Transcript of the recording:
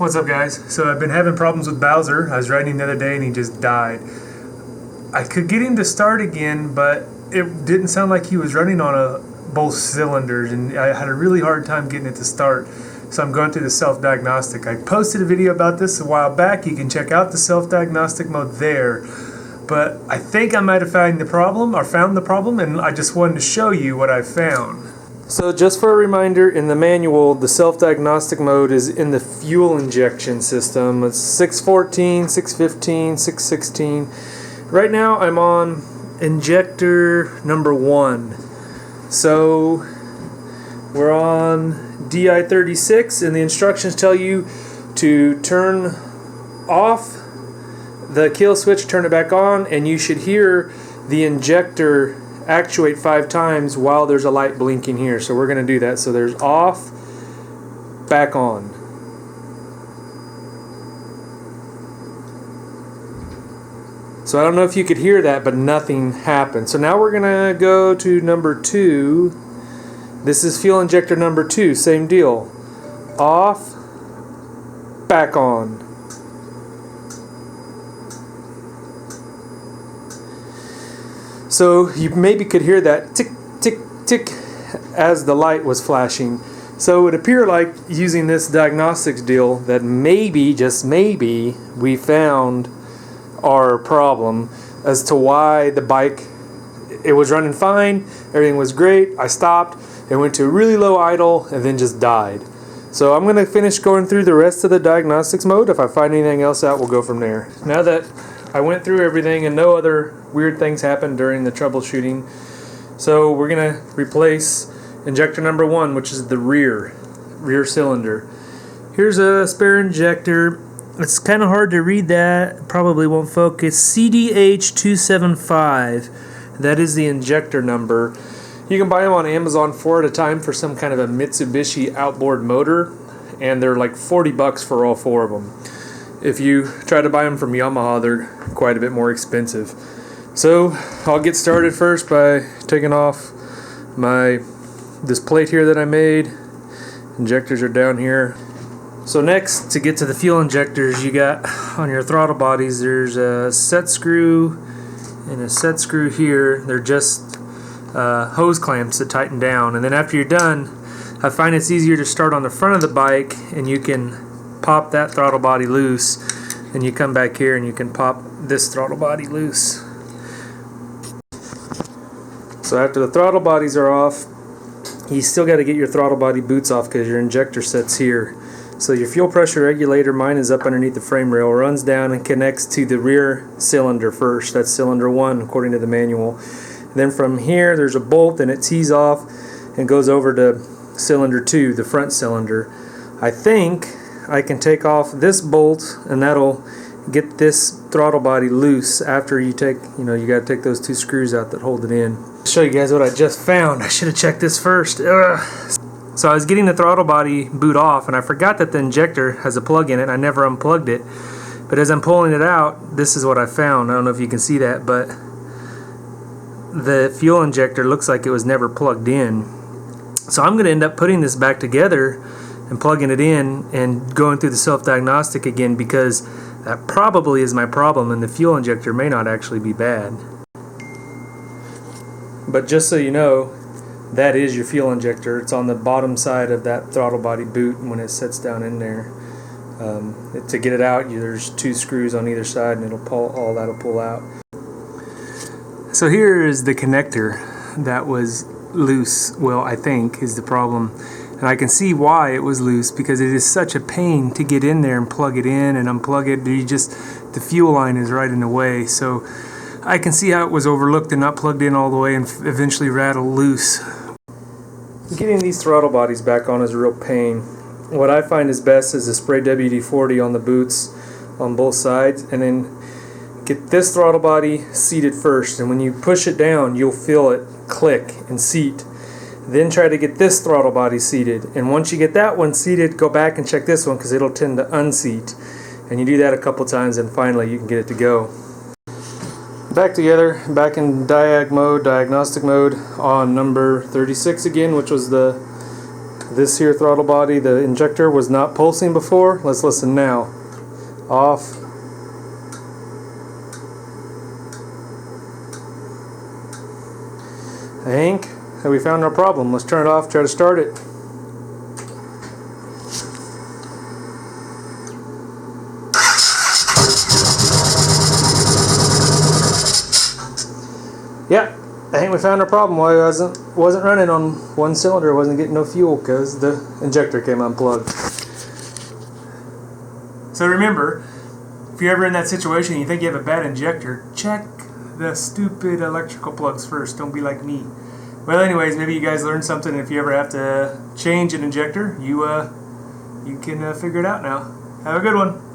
What's up, guys? So I've been having problems with Bowser. I was riding the other day and he just died. I could get him to start again, but it didn't sound like he was running on both cylinders, and I had a really hard time getting it to start. So I'm going through the self-diagnostic. I posted a video about this a while back. You can check out the self-diagnostic mode there. But I think I might have found the problem, and I just wanted to show you what I found. So just for a reminder, in the manual, the self-diagnostic mode is in the fuel injection system. It's 614, 615, 616. Right now I'm on injector number 1. So we're on DI 36, and the instructions tell you to turn off the kill switch, turn it back on, and you should hear the injector actuate 5 times while there's a light blinking here. So we're going to do that. So there's off, back on. So I don't know if you could hear that, but nothing happened. So now we're going to go to number 2. This is fuel injector number 2. Same deal. Off, back on. So you maybe could hear that tick, tick, tick as the light was flashing. So it would appear like, using this diagnostics deal, that maybe, just maybe, we found our problem as to why the bike, it was running fine, everything was great, I stopped, it went to a really low idle, and then just died. So I'm going to finish going through the rest of the diagnostics mode. If I find anything else out, we'll go from there. Now that I went through everything and no other weird things happened during the troubleshooting, so we're going to replace injector number 1, which is the rear cylinder. Here's a spare injector. It's kind of hard to read that, probably won't focus. CDH275, that is the injector number. You can buy them on Amazon 4 at a time for some kind of a Mitsubishi outboard motor, and they're like $40 for all 4 of them. If you try to buy them from Yamaha, they're quite a bit more expensive. So I'll get started first by taking off this plate here that I made. Injectors are down here. So next, to get to the fuel injectors, you got on your throttle bodies, there's a set screw and a set screw here. They're just hose clamps that tighten down. And then after you're done, I find it's easier to start on the front of the bike, and you can pop that throttle body loose. Then you come back here and you can pop this throttle body loose. So after the throttle bodies are off, you still got to get your throttle body boots off because your injector set's here. So your fuel pressure regulator, mine is up underneath the frame rail, runs down and connects to the rear cylinder first. That's cylinder 1 according to the manual. And then from here there's a bolt, and it tees off and goes over to cylinder 2, the front cylinder. I think I can take off this bolt, and that'll get this throttle body loose. After you take, you got to take those 2 screws out that hold it in. I'll show you guys what I just found. I should have checked this first. Ugh. So I was getting the throttle body boot off, and I forgot that the injector has a plug in it. I never unplugged it. But as I'm pulling it out, this is what I found. I don't know if you can see that, but the fuel injector looks like it was never plugged in. So I'm going to end up putting this back together and plugging it in and going through the self-diagnostic again, because that probably is my problem, and the fuel injector may not actually be bad. But just so you know, that is your fuel injector. It's on the bottom side of that throttle body boot when it sets down in there. To get it out, there's 2 screws on either side, and all that'll pull out. So here is the connector that was loose. Well, I think is the problem. And I can see why it was loose, because it is such a pain to get in there and plug it in and unplug it. The fuel line is right in the way. So I can see how it was overlooked and not plugged in all the way and eventually rattled loose. Getting these throttle bodies back on is a real pain. What I find is best is to spray WD-40 on the boots on both sides, and then get this throttle body seated first. And when you push it down, you'll feel it click and seat. Then try to get this throttle body seated, and once you get that one seated, go back and check this one, because it'll tend to unseat. And you do that a couple times, and finally you can get it to go. Back together, back in diagnostic mode on number 36 again, which was the This here throttle body, the injector, was not pulsing before. Let's listen now. Off. Hank, we found our problem. Let's turn it off, try to start it. Yeah, I think we found our problem. Why it wasn't running on one cylinder, wasn't getting no fuel because the injector came unplugged. So remember, if you're ever in that situation and you think you have a bad injector, check the stupid electrical plugs first. Don't be like me. Well, anyways, maybe you guys learned something. If you ever have to change an injector, you can figure it out now. Have a good one.